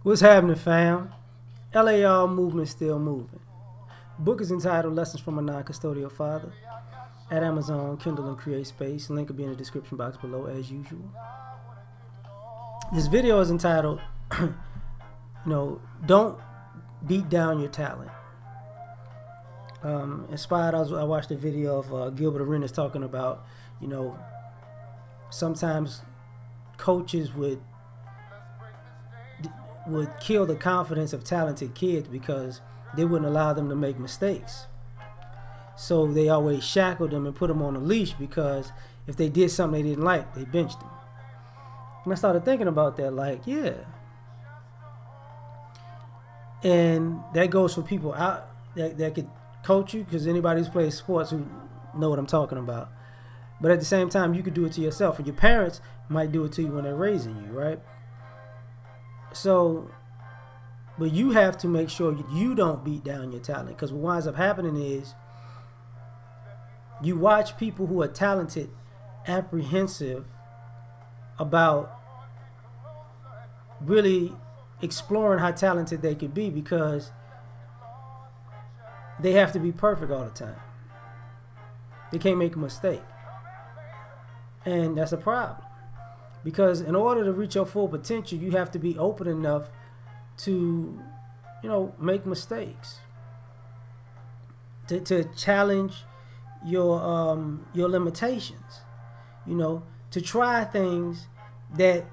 What's happening, fam? L.A.R. movement still moving. Book is entitled Lessons from a Non-Custodial Father. At Amazon, Kindle, and Create Space. Link will be in the description box below as usual. This video is entitled, Don't Beat Down Your Talent. Inspired, I watched a video of Gilbert Arenas talking about, sometimes coaches would kill the confidence of talented kids because they wouldn't allow them to make mistakes. So they always shackled them and put them on a leash because if they did something they didn't like, they benched them. And I started thinking about that, like, yeah. And that goes for people out that could coach you, because anybody who's played sports who know what I'm talking about. But at the same time, you could do it to yourself. And your parents might do it to you when they're raising you, right? So, but you have to make sure you don't beat down your talent, because what winds up happening is you watch people who are talented apprehensive about really exploring how talented they could be, because they have to be perfect all the time. They can't make a mistake. And that's a problem. Because in order to reach your full potential, you have to be open enough to, make mistakes. To challenge your limitations. To try things that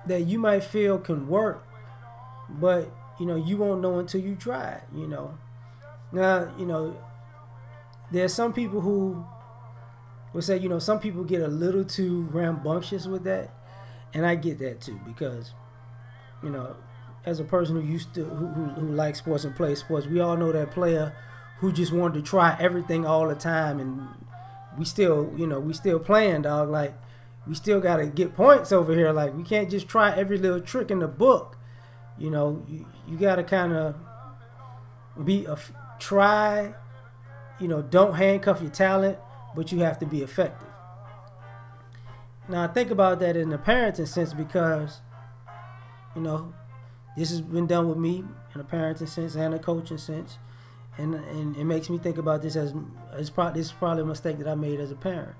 you might feel can work, but you won't know until you try it. Now, there's some people who will say, some people get a little too rambunctious with that, and I get that too, because as a person who likes sports and plays sports, we all know that player who just wanted to try everything all the time, and we still playing, dog. Like, we still got to get points over here. Like, we can't just try every little trick in the book. You got to kind of try, don't handcuff your talent, but you have to be effective. Now, I think about that in the parenting sense, because, this has been done with me in a parenting sense and a coaching sense. And it makes me think about this as this is probably a mistake that I made as a parent,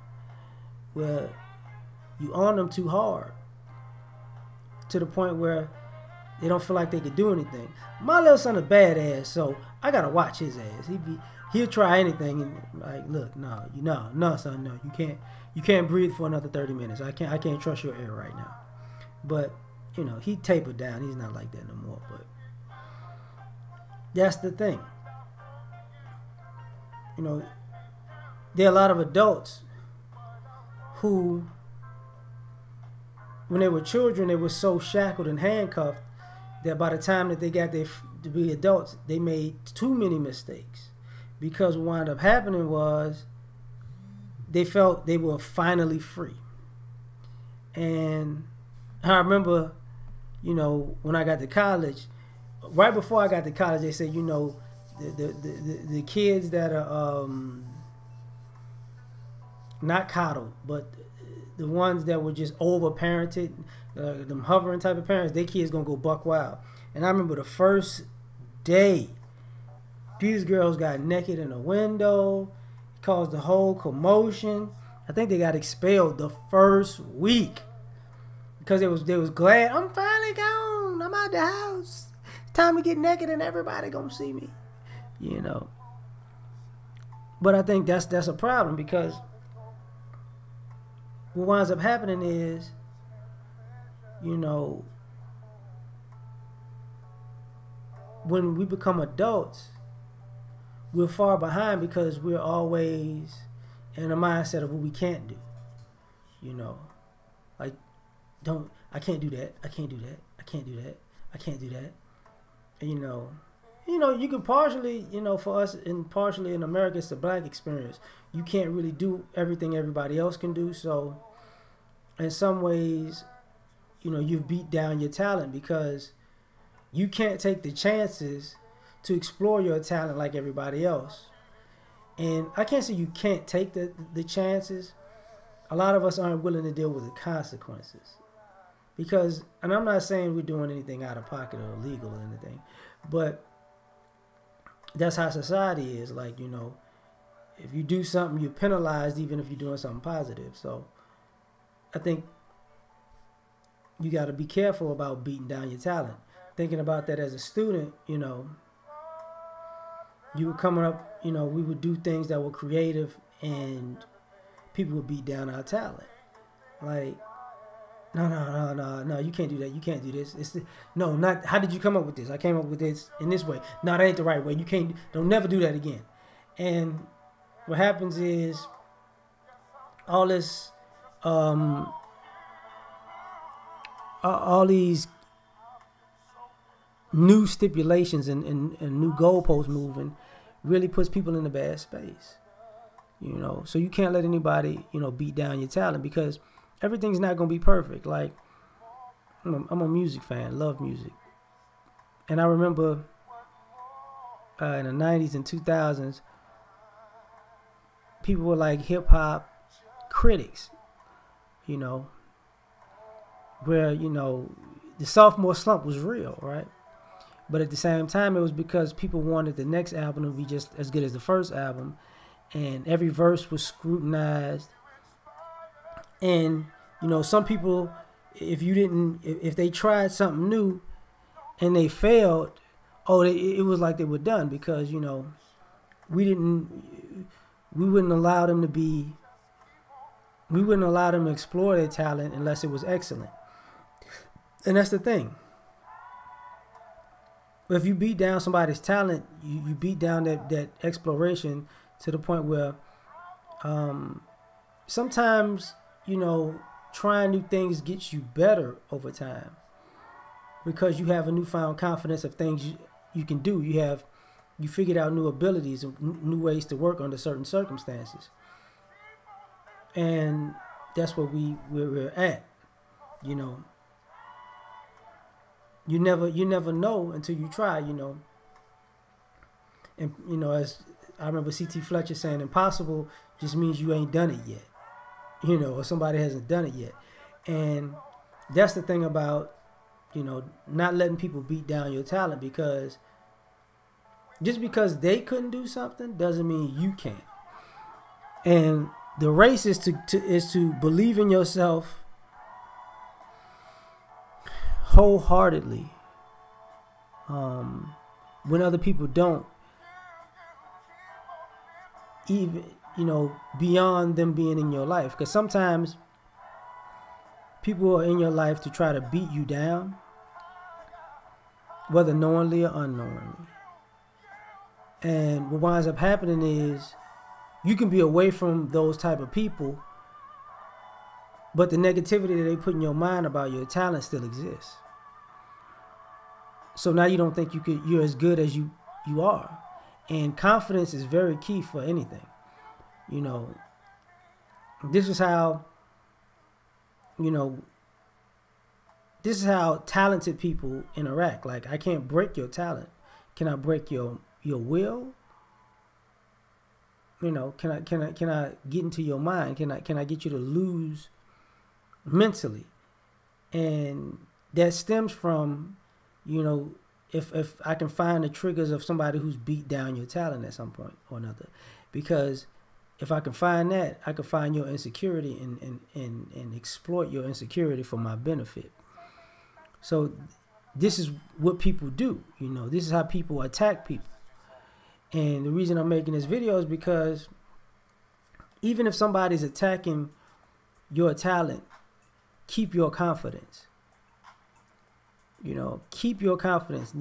where you on them too hard to the point where they don't feel like they could do anything. My little son is badass, so I gotta watch his ass. He'll try anything, and like, look, no, son, no, you can't breathe for another 30 minutes. I can't trust your air right now. But he tapered down. He's not like that no more. But that's the thing. There are a lot of adults who, when they were children, they were so shackled and handcuffed that by the time that they got to be adults, they made too many mistakes. Because what wound up happening was they felt they were finally free. And I remember, when I got to college, right before I got to college, they said, the kids that are not coddled, but the ones that were just over-parented, them hovering type of parents, their kids gonna go buck wild. And I remember the first day, these girls got naked in a window, caused a whole commotion. I think they got expelled the first week because they was glad, I'm finally gone, I'm out the house. Time to get naked and everybody gonna see me. But I think that's a problem, because what winds up happening is, when we become adults, we're far behind because we're always in a mindset of what we can't do. Like, I can't do that, I can't do that, I can't do that, I can't do that. And, you can partially, for us, and partially in America, it's the black experience. You can't really do everything everybody else can do. So in some ways, you've beat down your talent because you can't take the chances to explore your talent like everybody else. And I can't say you can't take the chances. A lot of us aren't willing to deal with the consequences. Because, and I'm not saying we're doing anything out of pocket or illegal or anything, but that's how society is. Like, you know, if you do something, you're penalized even if you're doing something positive. So I think you got to be careful about beating down your talent. Thinking about that as a student, you know, you were coming up, you know, we would do things that were creative and people would beat down our talent. Like, no, you can't do that. You can't do this. No, not, how did you come up with this? I came up with this in this way. No, that ain't the right way. You can't, don't never do that again. And what happens is all this, all these new stipulations and new goalposts moving really puts people in a bad space. You know, so you can't let anybody, you know, beat down your talent, because everything's not going to be perfect. Like, I'm a music fan, love music. And I remember in the 90s and 2000s, people were like hip-hop critics, you know, where, you know, the sophomore slump was real, right? But at the same time, it was because people wanted the next album to be just as good as the first album. And every verse was scrutinized. And, you know, some people, if they tried something new and they failed, it was like they were done, because, you know, we wouldn't allow them to explore their talent unless it was excellent. And that's the thing. If you beat down somebody's talent, you beat down that exploration to the point where sometimes, you know, trying new things gets you better over time, because you have a newfound confidence of things you can do. You figured out new abilities and new ways to work under certain circumstances. And that's where we're at, you know. You never know until you try, you know. And, you know, as I remember C.T. Fletcher saying, impossible just means you ain't done it yet, you know, or somebody hasn't done it yet. And that's the thing about, you know, not letting people beat down your talent, because just because they couldn't do something doesn't mean you can't. And the race is to believe in yourself wholeheartedly, when other people don't, even, you know, beyond them being in your life. Because sometimes people are in your life to try to beat you down, whether knowingly or unknowingly. And what winds up happening is you can be away from those type of people, but the negativity that they put in your mind about your talent still exists. So now you don't think you're as good as you are. And confidence is very key for anything. You know, this is how, you know, this is how talented people interact. Like, I can't break your talent. Can I break your will? You know, can I get into your mind? Can I get you to lose mentally? And that stems from, you know, if I can find the triggers of somebody who's beat down your talent at some point or another. Because if I can find that, I can find your insecurity and exploit your insecurity for my benefit. So this is what people do, you know. This is how people attack people. And the reason I'm making this video is because even if somebody's attacking your talent, keep your confidence. You know, keep your confidence.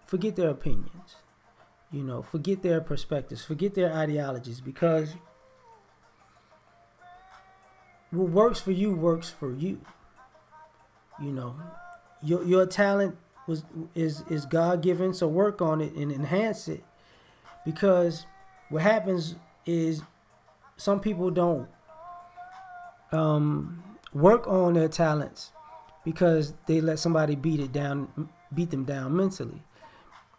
Forget their opinions. You know, forget their perspectives. Forget their ideologies, because what works for you works for you. You know, your talent is God-given, so work on it and enhance it. Because what happens is some people don't work on their talents because they let somebody beat them down mentally.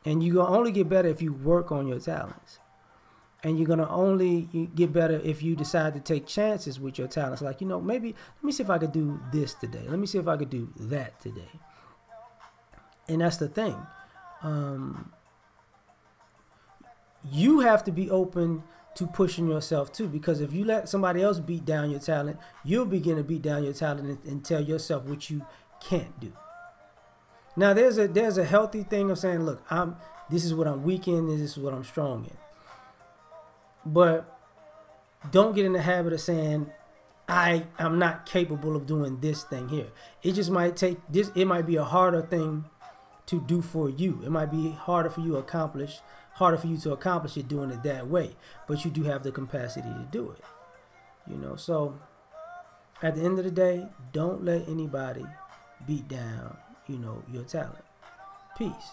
And you only get better if you work on your talents. And you're gonna only get better if you decide to take chances with your talents. Like, you know, maybe let me see if I could do this today. Let me see if I could do that today. And that's the thing. You have to be open to pushing yourself too, because if you let somebody else beat down your talent, you'll begin to beat down your talent and tell yourself what you can't do. Now there's a healthy thing of saying, look, this is what I'm weak in, this is what I'm strong in. But don't get in the habit of saying, I'm not capable of doing this thing here. It just might take this. It might be a harder thing to do for you. It might be harder for you to accomplish it doing it that way. But you do have the capacity to do it. You know, so at the end of the day, don't let anybody beat down, you know, your talent. Peace.